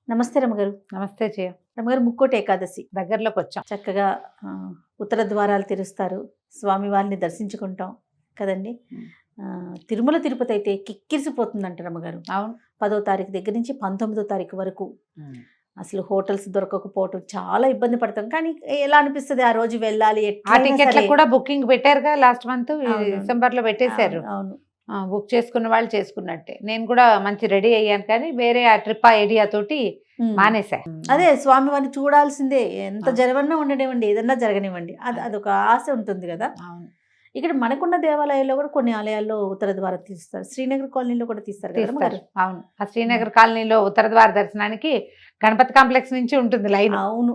నమస్తే రమగారు. నమస్తే జయ. రమగారు, ముక్కోటి ఏకాదశి దగ్గరలోకి వచ్చాం. చక్కగా ఉత్తర ద్వారాలు తెరుస్తారు, స్వామి వారిని దర్శించుకుంటాం కదండి. తిరుమల తిరుపతి అయితే కిక్కిరిసిపోతుందంట రమగారు. అవును, 10వ తారీఖు దగ్గర నుంచి 19వ తారీఖు వరకు అసలు హోటల్స్ దొరకకపోవటం చాలా ఇబ్బంది పడతాం. కానీ ఎలా అనిపిస్తుంది ఆ రోజు వెళ్ళాలి? ఆ టికెట్లకు కూడా బుకింగ్ పెట్టారుగా, లాస్ట్ మంత్ డిసెంబర్ లో పెట్టేశారు. అవును, బుక్ చేసుకున్న వాళ్ళు చేసుకున్నట్టే. నేను కూడా మంచి రెడీ అయ్యాను, కానీ వేరే ఆ ట్రిప్ ఐడియా తోటి మానేసా. అదే స్వామి వారిని చూడాల్సిందే, ఎంత జరగన్నా ఉండనివ్వండి, ఏదన్నా జరగనివ్వండి, అదొక ఆశ ఉంటుంది కదా. ఇక్కడ మనకున్న దేవాలయాల్లో కూడా కొన్ని ఆలయాల్లో ఉత్తర ద్వారం తీస్తారు, శ్రీనగర్ కాలనీలో కూడా తీస్తారు కదా. అవును, ఆ శ్రీనగర్ కాలనీలో ఉత్తర ద్వార దర్శనానికి గణపతి కాంప్లెక్స్ నుంచి ఉంటుంది లైన్. అవును.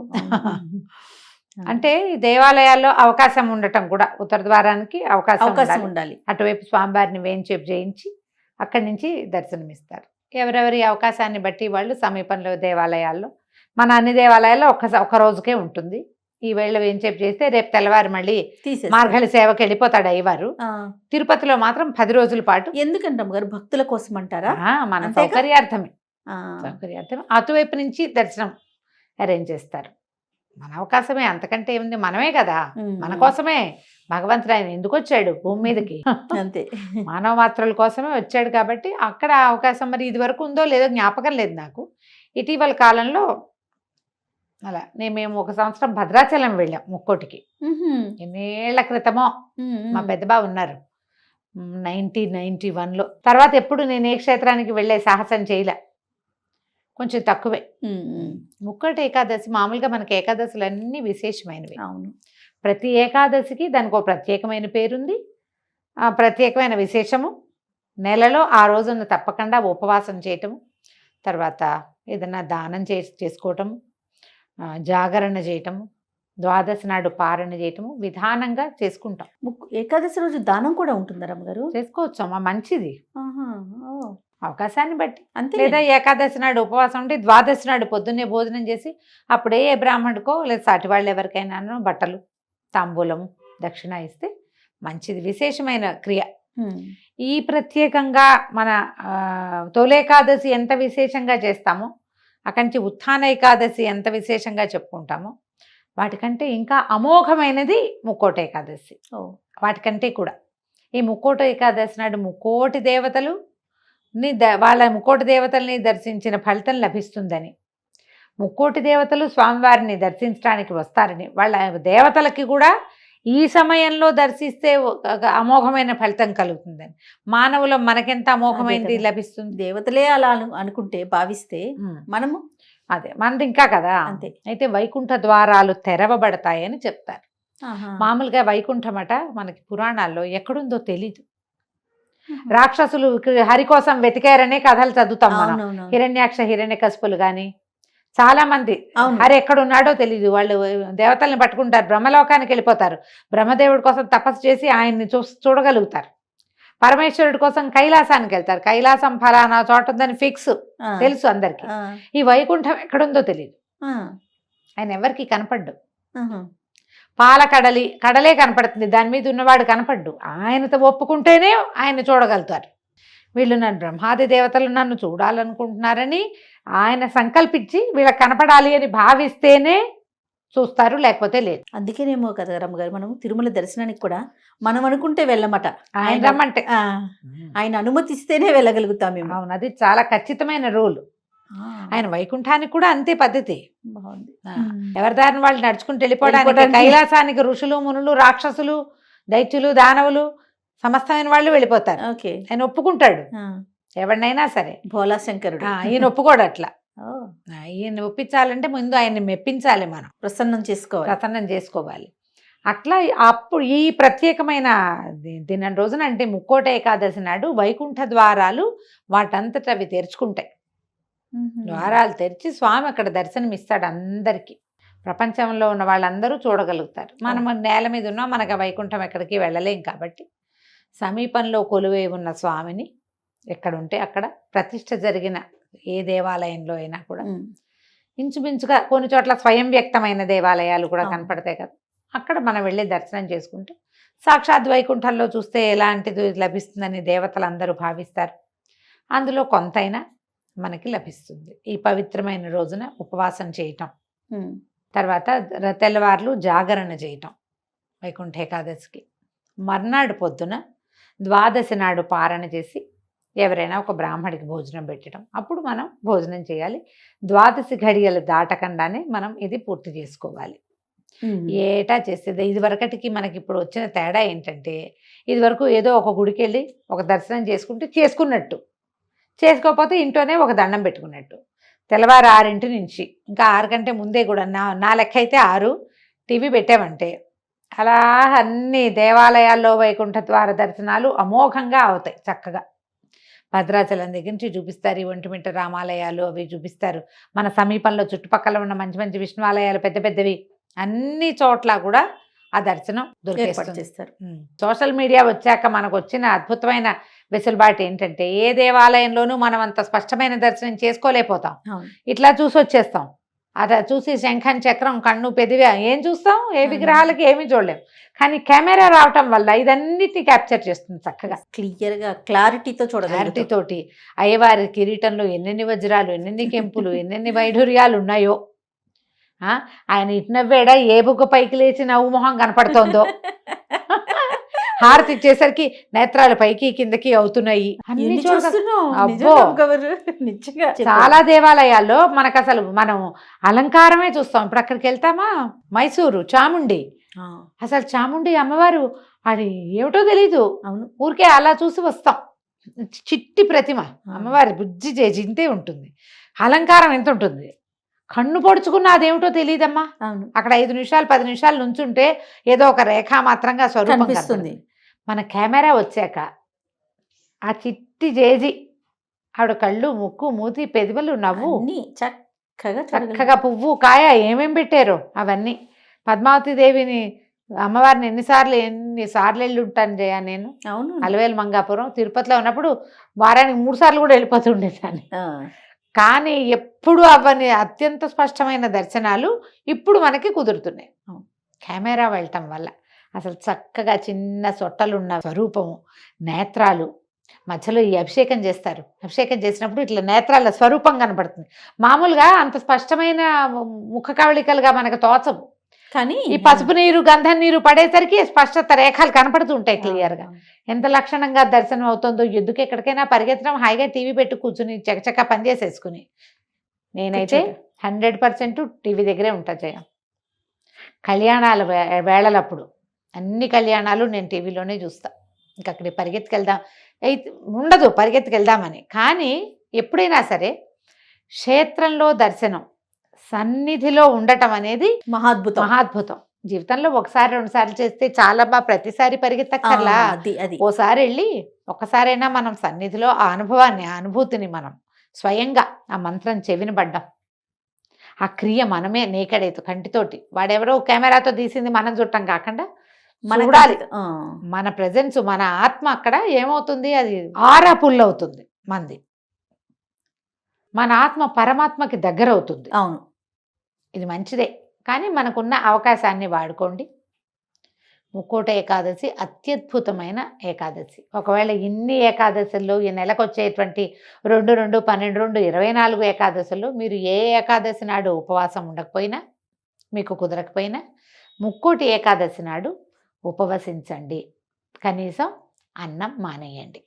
అంటే దేవాలయాల్లో అవకాశం ఉండటం కూడా ఉత్తర ద్వారానికి అవకాశం ఉండాలి. అటువైపు స్వామివారిని వేయించేపు చేయించి అక్కడి నుంచి దర్శనమిస్తారు. ఎవరెవరి అవకాశాన్ని బట్టి వాళ్ళు సమీపంలో దేవాలయాల్లో, మన అన్ని దేవాలయాల్లో ఒక రోజుకే ఉంటుంది. ఈ వేళ వేయించేపు చేస్తే రేపు తెల్లవారు మళ్ళీ మార్గళి సేవకి వెళ్ళిపోతాడు అయ్యవారు. తిరుపతిలో మాత్రం 10 రోజుల పాటు. ఎందుకంటాం గారు, భక్తుల కోసం అంటారా? మన సౌకర్యార్థమే. అటువైపు నుంచి దర్శనం అరేంజ్ చేస్తారు. మన అవకాశమే, అంతకంటే ఏముంది, మనమే కదా, మన కోసమే భగవంతుడు ఆయన ఎందుకు వచ్చాడు భూమి మీదకి, అంతే, మానవ మాత్రల కోసమే వచ్చాడు. కాబట్టి అక్కడ అవకాశం మరి ఇది వరకు ఉందో లేదో జ్ఞాపకం లేదు నాకు. ఇటీవల కాలంలో అలా మేము 1 సంవత్సరం భద్రాచలం వెళ్ళాం ముక్కోటికి. ఎన్నేళ్ల క్రితమో. మా పెద్దబాబు ఉన్నారు 1991లో. తర్వాత ఎప్పుడు నేను ఏ క్షేత్రానికి వెళ్ళే సాహసం చేయలే, కొంచెం తక్కువే. ముక్కోటి ఏకాదశి మామూలుగా మనకి ఏకాదశులు అన్నీ విశేషమైనవి. అవును, ప్రతి ఏకాదశికి దానికి ఒక ప్రత్యేకమైన పేరుంది, ప్రత్యేకమైన విశేషము. నెలలో ఆ రోజున తప్పకుండా ఉపవాసం చేయటము, తర్వాత ఏదన్నా దానం చేసుకోవటము, జాగరణ చేయటము, ద్వాదశి నాడు పారణ చేయటము విధానంగా చేసుకుంటాం. ఏకాదశి రోజు దానం కూడా ఉంటుందా రమ్మగారు? చేసుకోవచ్చు అమ్మా, మంచిది, అవకాశాన్ని బట్టి అంతే. లేదా ఏకాదశి నాడు ఉపవాసం ఉంటే ద్వాదశి నాడు పొద్దున్నే భోజనం చేసి అప్పుడే ఏ బ్రాహ్మణుడికో లేదా సాటి వాళ్ళు ఎవరికైనా బట్టలు తాంబూలము దక్షిణ ఇస్తే మంచిది, విశేషమైన క్రియ. ఈ ప్రత్యేకంగా మన తొలేకాదశి ఎంత విశేషంగా చేస్తామో, అక్కడి నుంచి ఉత్థాన ఏకాదశి ఎంత విశేషంగా చెప్పుకుంటామో, వాటికంటే ఇంకా అమోఘమైనది ముక్కోటి ఏకాదశి. వాటికంటే కూడా ఈ ముక్కోటి ఏకాదశి నాడు ముక్కోటి దేవతలు వాళ్ళ ముక్కోటి దేవతల్ని దర్శించిన ఫలితం లభిస్తుందని, ముక్కోటి దేవతలు స్వామివారిని దర్శించడానికి వస్తారని, వాళ్ళ దేవతలకి కూడా ఈ సమయంలో దర్శిస్తే అమోఘమైన ఫలితం కలుగుతుందని, మానవులు మనకెంత అమోఘమైనది లభిస్తుంది. దేవతలే అలా అనుకుంటే భావిస్తే మనము అదే మనది ఇంకా కదా. అంతే. అయితే వైకుంఠ ద్వారాలు తెరవబడతాయని చెప్తారు. మామూలుగా వైకుంఠమట మనకి పురాణాల్లో ఎక్కడుందో తెలీదు. రాక్షసులు హరి కోసం వెతికారనే కథలు చదువుతాం మనం. హిరణ్యాక్ష హిరణ్యకశిపులు గాని చాలా మంది హరి ఎక్కడున్నాడో తెలీదు. వాళ్ళు దేవతల్ని పట్టుకుంటారు, బ్రహ్మలోకానికి వెళ్ళిపోతారు, బ్రహ్మదేవుడి కోసం తపస్సు చేసి ఆయన్ని చూడగలుగుతారు. పరమేశ్వరుడి కోసం కైలాసానికి వెళ్తారు, కైలాసం ఫలానా చోట ఉందని ఫిక్స్ తెలుసు అందరికి. ఈ వైకుంఠం ఎక్కడుందో తెలియదు, ఆయన ఎవరికి కనపడ్డు. కడలే కనపడుతుంది, దాని మీద ఉన్నవాడు కనపడ్డు. ఆయనతో ఒప్పుకుంటేనే ఆయన చూడగలుగుతారు. వీళ్ళు నన్ను బ్రహ్మాది దేవతలు నన్ను చూడాలనుకుంటున్నారని ఆయన సంకల్పించి వీళ్ళకి కనపడాలి అని భావిస్తేనే చూస్తారు, లేకపోతే లేదు. అందుకేనేమో కదా రమ్మగారు, మనం తిరుమల దర్శనానికి కూడా మనం అనుకుంటే వెళ్ళమట, ఆయన రమ్మంటే ఆయన అనుమతిస్తేనే వెళ్ళగలుగుతాం మేము. అవును, అది చాలా ఖచ్చితమైన రూల్. ఆయన వైకుంఠానికి కూడా అంతే పద్ధతి. ఎవరి దారిని వాళ్ళు నడుచుకుంటూ వెళ్ళిపోవడానికి, కైలాసానికి ఋషులు మునులు రాక్షసులు దైత్యులు దానవులు సమస్తమైన వాళ్ళు వెళ్ళిపోతారు. ఆయన ఒప్పుకుంటాడు ఎవరినైనా సరే. భోలా శంకరుడు ఈయన ఒప్పుకోడు అట్లా. ఈయన ఒప్పించాలంటే ముందు ఆయన్ని మెప్పించాలి, మనం ప్రసన్నం చేసుకోవాలి. అట్లా అప్పుడు ఈ ప్రత్యేకమైన దినం రోజున, అంటే ముక్కోటి ఏకాదశి నాడు వైకుంఠ ద్వారాలు వాటంతట అవి తెరుచుకుంటాయి. ద్వారాలు తెరిచి స్వామి అక్కడ దర్శనం ఇస్తాడు అందరికీ. ప్రపంచంలో ఉన్న వాళ్ళందరూ చూడగలుగుతారు. మనం నేల మీద ఉన్నా మనకు వైకుంఠం ఎక్కడికి వెళ్ళలేం కాబట్టి సమీపంలో కొలువై ఉన్న స్వామిని ఎక్కడుంటే అక్కడ ప్రతిష్ఠ జరిగిన ఏ దేవాలయంలో అయినా కూడా ఇంచుమించుగా కొన్ని చోట్ల స్వయం వ్యక్తమైన దేవాలయాలు కూడా కనపడతాయి కదా, అక్కడ మనం వెళ్ళి దర్శనం చేసుకుంటే సాక్షాత్ వైకుంఠంలో చూస్తే ఎలాంటిది లభిస్తుందని దేవతలందరూ భావిస్తారు. అందులో కొంతైనా మనకి లభిస్తుంది ఈ పవిత్రమైన రోజున ఉపవాసం చేయటం. ఉమ్. తర్వాత తెల్లవార్లు జాగరణ చేయటం వైకుంఠ ఏకాదశికి. మర్నాడు పొద్దున ద్వాదశి నాడు పారణ చేసి ఎవరైనా ఒక బ్రాహ్మడికి భోజనం పెట్టడం. అప్పుడు మనం భోజనం చేయాలి. ద్వాదశి ఘడియలు దాటకుండానే మనం ఇది పూర్తి చేసుకోవాలి. ఏటా చేసేది. ఇది వరకటికి మనకి ఇప్పుడు వచ్చిన తేడా ఏంటంటే, ఇది వరకు ఏదో ఒక గుడికి వెళ్ళి ఒక దర్శనం చేసుకుంటే చేసుకున్నట్టు, చేసుకోకపోతే ఇంట్లోనే ఒక దండం పెట్టుకున్నట్టు. తెల్లవారు 6 నుంచి ఇంకా 6 కంటే ముందే కూడా నా లెక్క అయితే 6 టీవీ పెట్టామంటే అలా అన్ని దేవాలయాల్లో వైకుంఠ ద్వార దర్శనాలు అమోఘంగా అవుతాయి. చక్కగా భద్రాచలం దగ్గర నుంచి చూపిస్తారు, ఈ ఒంటిమిట్ట రామాలయాలు అవి చూపిస్తారు. మన సమీపంలో చుట్టుపక్కల ఉన్న మంచి మంచి విష్ణువాలయాలు పెద్ద పెద్దవి అన్ని చోట్ల కూడా ఆ దర్శనం చేస్తారు. సోషల్ మీడియా వచ్చాక మనకు వచ్చిన అద్భుతమైన వెసులుబాటు ఏంటంటే, ఏ దేవాలయంలోనూ మనం అంత స్పష్టమైన దర్శనం చేసుకోలేకపోతాం. ఇట్లా చూసి వచ్చేస్తాం. అలా చూసి శంఖం చక్రం కన్ను పెదివి ఏం చూస్తాం, ఏ విగ్రహాలకి ఏమీ చూడలేం. కానీ కెమెరా రావటం వల్ల ఇదన్నిటిని క్యాప్చర్ చేస్తుంది చక్కగా, క్లియర్గా క్లారిటీతో క్లారిటీతోటి. అయ్యవారి కిరీటంలో ఎన్నెన్ని వజ్రాలు, ఎన్నెన్ని కెంపులు, ఎన్నెన్ని వైఢూర్యాలు ఉన్నాయో. ఆయన ఇటు నవ్వేడా, ఏ బుగ్గ పైకి లేచి నవ్వు మొహం కనపడుతోందో. హారతి ఇచ్చేసరికి నేత్రాలు పైకి కిందకి అవుతున్నాయి. చాలా దేవాలయాల్లో మనకు అసలు మనం అలంకారమే చూస్తాం. ఇప్పుడు అక్కడికి వెళ్తామా, మైసూరు చాముండి, అసలు చాముండి అమ్మవారు అది ఏమిటో తెలీదు. అవును, ఊరికే అలా చూసి వస్తాం. చిట్టి ప్రతిమ అమ్మవారి బుజ్జి చేసి ఇంతే ఉంటుంది. అలంకారం ఎంత ఉంటుంది, కన్ను పొడుచుకున్న అదేమిటో తెలియదమ్మా. అక్కడ 5 నిమిషాలు 10 నిమిషాలు నుంచుంటే ఏదో ఒక రేఖా మాత్రంగా స్వరూపం కనిపిస్తుంది. మన కెమెరా వచ్చాక ఆ చిట్టి జేజి ఆవిడ కళ్ళు, ముక్కు, మూతి, పెదవులు, నవ్వు చక్కగా పువ్వు కాయ ఏమేం పెట్టారో అవన్నీ. పద్మావతి దేవిని అమ్మవారిని ఎన్నిసార్లు వెళ్ళి ఉంటాను జయ నేను. అవును, అలవేలు మంగాపురం తిరుపతిలో ఉన్నప్పుడు వారానికి 3 సార్లు కూడా వెళ్ళిపోతుండేదాన్ని. కానీ ఎప్పుడు అవన్నీ అత్యంత స్పష్టమైన దర్శనాలు ఇప్పుడు మనకి కుదురుతున్నాయి కెమెరా వెళ్ళటం వల్ల. అసలు చక్కగా చిన్న సొట్టలున్న స్వరూపము, నేత్రాలు, మధ్యలో ఈ అభిషేకం చేస్తారు. అభిషేకం చేసినప్పుడు ఇట్లా నేత్రాల స్వరూపం కనబడుతుంది. మామూలుగా అంత స్పష్టమైన ముఖ కవళికలుగా మనకు తోచవు, కానీ ఈ పసుపు నీరు గంధం నీరు పడేసరికి స్పష్టత రేఖలు కనపడుతుంటాయి క్లియర్గా. ఎంత లక్షణంగా దర్శనం అవుతుందో. ఎందుకు ఎక్కడికైనా పరిగెత్తడం, హాయిగా టీవీ పెట్టి కూర్చుని చకచకా పనిచేసేసుకుని. నేనైతే 100% టీవీ దగ్గరే ఉంటా జయ. కళ్యాణాల వేళలప్పుడు అన్ని కళ్యాణాలు నేను టీవీలోనే చూస్తా. ఇంకా అక్కడికి పరిగెత్తుకెళ్దాం అయితే ఉండదు, పరిగెత్తుకెళ్దామని. కానీ ఎప్పుడైనా సరే క్షేత్రంలో దర్శనం, సన్నిధిలో ఉండటం అనేది మహాద్భుతం. జీవితంలో 1-2 సార్లు చేస్తే చాలా ప్రతిసారి పరిగెత్తక్కర్లా. ఓసారి వెళ్ళి ఒక్కసారైనా మనం సన్నిధిలో ఆ అనుభవాన్ని, ఆ అనుభూతిని మనం స్వయంగా ఆ మంత్రం చెవిని పడ్డం, ఆ క్రియ మనమే నేకడైతే కంటితోటి, వాడెవరో కెమెరాతో తీసింది మనం చూడటం కాకుండా చూడాలి. మన ప్రెజెన్స్, మన ఆత్మ అక్కడ ఏమవుతుంది, అది ఆరా పుల్ అవుతుంది మంది. మన ఆత్మ పరమాత్మకి దగ్గర అవుతుంది. అవును, ఇది మంచిదే. కానీ మనకున్న అవకాశాన్ని వాడుకోండి. ముక్కోటి ఏకాదశి అత్యద్భుతమైన ఏకాదశి. ఒకవేళ ఇన్ని ఏకాదశుల్లో ఈ నెలకు వచ్చేటువంటి 2, 2, 12, 24 ఏకాదశుల్లో మీరు ఏ ఏకాదశి నాడు ఉపవాసం ఉండకపోయినా, మీకు కుదరకపోయినా, ముక్కోటి ఏకాదశి నాడు ఉపవసించండి. కనీసం అన్నం మానేయండి.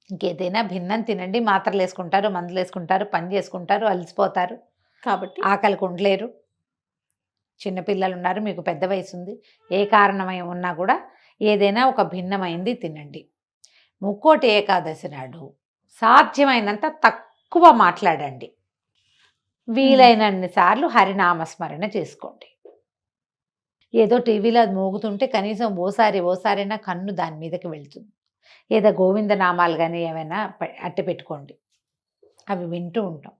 ఇంకేదైనా భిన్నం తినండి. మాత్రలు వేసుకుంటారు, మందులు వేసుకుంటారు, పని చేసుకుంటారు, అలసిపోతారు, కాబట్టి ఆకలికి ఉండలేరు. చిన్నపిల్లలు ఉన్నారు, మీకు పెద్ద వయసు ఉంది. ఏ కారణమై ఉన్నా కూడా ఏదైనా ఒక భిన్నమైంది తినండి. ముక్కోటి ఏకాదశి నాడు సాధ్యమైనంత తక్కువ మాట్లాడండి. వీలైనన్ని సార్లు హరినామస్మరణ చేసుకోండి. ఏదో టీవీలో అది మోగుతుంటే కనీసం ఓసారైనా కన్ను దాని మీదకి వెళ్తుంది. ఏదో గోవిందనామాలు కానీ ఏమైనా అట్టి పెట్టుకోండి, అవి వింటూ ఉంటాం.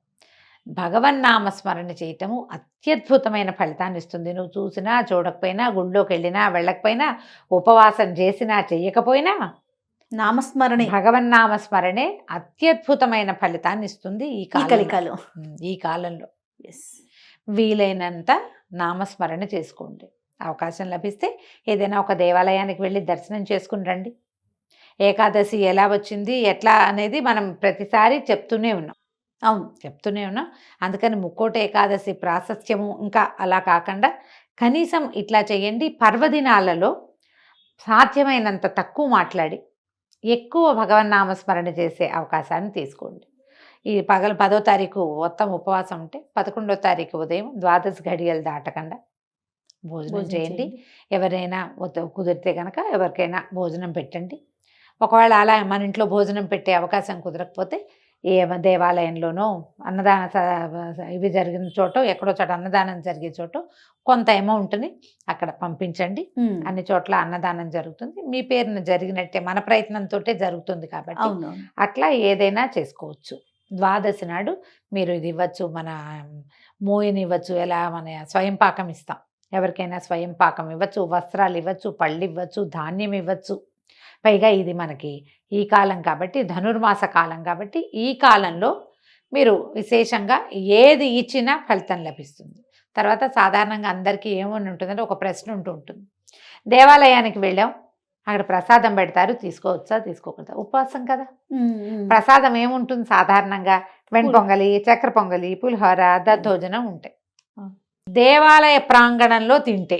భగవన్నామస్మరణ చేయటము అత్యద్భుతమైన ఫలితాన్ని ఇస్తుంది. నువ్వు చూసినా చూడకపోయినా, గుళ్ళోకి వెళ్ళినా వెళ్ళకపోయినా, ఉపవాసం చేసినా చెయ్యకపోయినా, భగవన్నామస్మరణే అత్యద్భుతమైన ఫలితాన్ని ఇస్తుంది ఈ కాలంలో. వీలైనంత నామస్మరణ చేసుకోండి. అవకాశం లభిస్తే ఏదైనా ఒక దేవాలయానికి వెళ్ళి దర్శనం చేసుకుని రండి. ఏకాదశి ఎలా వచ్చింది ఎట్లా అనేది మనం ప్రతిసారి చెప్తూనే ఉన్నాం. అందుకని ముక్కోటి ఏకాదశి ప్రాశస్త్యము ఇంకా అలా కాకుండా కనీసం ఇట్లా చేయండి. పర్వదినాలలో సాధ్యమైనంత తక్కువ మాట్లాడి ఎక్కువ భగవన్నామస్మరణ చేసే అవకాశాన్ని తీసుకోండి. ఈ 10వ తారీఖు మొత్తం ఉపవాసం ఉంటే 11వ తారీఖు ఉదయం 12 గడియలు దాటకుండా భోజనం చేయండి. ఎవరైనా కుదిరితే కనుక ఎవరికైనా భోజనం పెట్టండి. ఒకవేళ అలా మన ఇంట్లో భోజనం పెట్టే అవకాశం కుదరకపోతే ఏ దేవాలయంలోనో అన్నదాన ఇవి జరిగిన చోట ఎక్కడో చోట అన్నదానం జరిగే చోట కొంత అమౌంట్ని అక్కడ పంపించండి. అన్ని చోట్ల అన్నదానం జరుగుతుంది. మీ పేరున జరిగినట్టే మన ప్రయత్నంతో జరుగుతుంది కాబట్టి అట్లా ఏదైనా చేసుకోవచ్చు. ద్వాదశి నాడు మీరు ఇది ఇవ్వచ్చు, మన మోయిని ఇవ్వచ్చు, ఎలా మన స్వయం పాకం ఇస్తాం, ఎవరికైనా స్వయం పాకం ఇవ్వచ్చు, వస్త్రాలు ఇవ్వచ్చు, పళ్ళు ఇవ్వచ్చు, ధాన్యం ఇవ్వచ్చు. పైగా ఇది మనకి ఈ కాలం కాబట్టి, ధనుర్మాస కాలం కాబట్టి ఈ కాలంలో మీరు విశేషంగా ఏది ఇచ్చినా ఫలితం లభిస్తుంది. తర్వాత సాధారణంగా అందరికీ ఏమని ఉంటుందంటే ఒక ప్రశ్న ఉంటుంది. దేవాలయానికి వెళ్ళాం, అక్కడ ప్రసాదం పెడతారు, తీసుకోవచ్చా తీసుకోకూడదా? ఉపవాసం కదా, ప్రసాదం ఏముంటుంది సాధారణంగా వెండి పొంగలి, చక్కెర పొంగలి, పులిహోర, దద్దోజనం ఉంటాయి. దేవాలయ ప్రాంగణంలో తింటే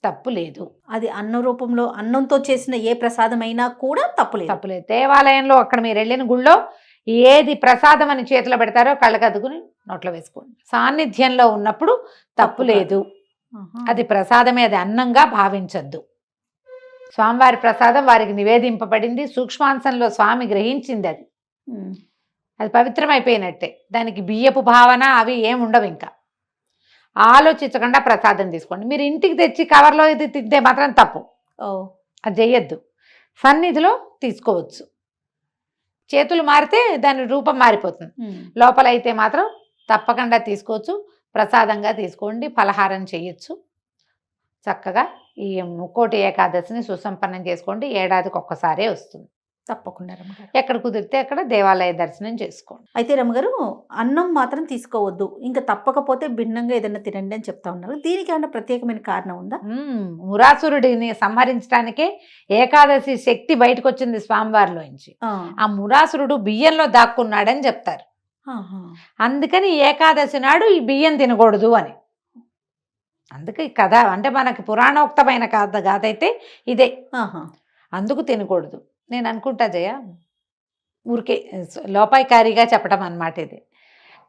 తప్పు లేదు. అది అన్న రూపంలో అన్నంతో చేసిన ఏ ప్రసాదం అయినా కూడా తప్పులేదు. దేవాలయంలో అక్కడ మీరు వెళ్ళిన గుళ్ళో ఏది ప్రసాదం అని చేతిలో పెడతారో కళ్ళకద్దుకుని నోట్లో వేసుకోండి. సాన్నిధ్యంలో ఉన్నప్పుడు తప్పు లేదు. అది ప్రసాదమే, అది అన్నంగా భావించద్దు. స్వామివారి ప్రసాదం వారికి నివేదింపబడింది, సూక్ష్మాంశంలో స్వామి గ్రహించింది, అది పవిత్రమైపోయినట్టే. దానికి బియ్యపు భావన అవి ఏముండవు. ఇంకా ఆలోచించకుండా ప్రసాదం తీసుకోండి. మీరు ఇంటికి తెచ్చి కవర్లో ఇది తింటే మాత్రం తప్పు, అది చెయ్యొద్దు. సన్నిధిలో తీసుకోవచ్చు. చేతులు మారితే దాని రూపం మారిపోతుంది. లోపల అయితే మాత్రం తప్పకుండా తీసుకోవచ్చు. ప్రసాదంగా తీసుకోండి, ఫలహారం చేయొచ్చు. చక్కగా ఈ ముక్కోటి ఏకాదశిని సుసంపన్నం చేసుకోండి. ఏడాదికి ఒక్కసారే వస్తుంది. తప్పకుండా రమ్మగారు, ఎక్కడ కుదిరితే అక్కడ దేవాలయ దర్శనం చేసుకోండి. అయితే రమ్మగారు, అన్నం మాత్రం తీసుకోవద్దు, ఇంకా తప్పకపోతే భిన్నంగా ఏదైనా తినండి అని చెప్తా ఉన్నారు. దీనికి ఏమైనా ప్రత్యేకమైన కారణం ఉందా? మురాసురుడిని సంహరించడానికే ఏకాదశి శక్తి బయటకు వచ్చింది స్వామివారిలోంచి. ఆ మురాసురుడు బియ్యంలో దాక్కున్నాడని చెప్తారు. అందుకని ఏకాదశి నాడు ఈ బియ్యం తినకూడదు అని. అందుకే ఈ కథ అంటే మనకి పురాణోక్తమైన కథ అయితే ఇదే. అందుకు తినకూడదు. నేను అనుకుంటా జయ, ఊరికే లోపాయికారిగా చెప్పడం అన్నమాట. ఇది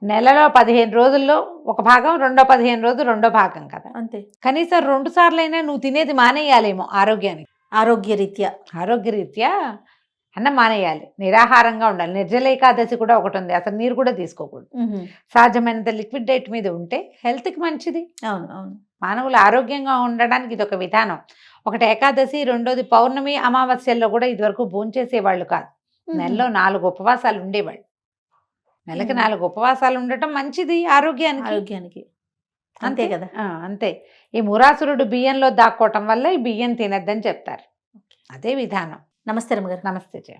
నెలలో 15 రోజుల్లో ఒక భాగం, రెండో 15 రోజులు రెండో భాగం కదా, అంతే. కనీసం 2 సార్లైనా నువ్వు తినేది మానేయాలేమో ఆరోగ్యానికి. ఆరోగ్యరీత్యా అన్నం మానేయాలి, నిరాహారంగా ఉండాలి. నిర్జల ఏకాదశి కూడా ఒకటి ఉంది, అసలు నీరు కూడా తీసుకోకూడదు. సాధ్యమైనంత లిక్విడ్ డైట్ మీద ఉంటే హెల్త్కి మంచిది. మానవులు ఆరోగ్యంగా ఉండడానికి ఇది ఒక విధానం. ఒకటి ఏకాదశి, రెండోది పౌర్ణమి, అమావాస్యల్లో కూడా ఇదివరకు భోంచేసేవాళ్ళు కాదు. నెలలో 4 ఉపవాసాలు ఉండేవాళ్ళు. నెలకి 4 ఉపవాసాలు ఉండటం మంచిది ఆరోగ్యానికి. అంతే కదా. అంతే. ఈ మురాసురుడు బియ్యంలో దాక్కోవటం వల్ల ఈ బియ్యం తినద్దని చెప్తారు. అదే విధానం. నమస్తే రమ్మగారు. నమస్తే జయ.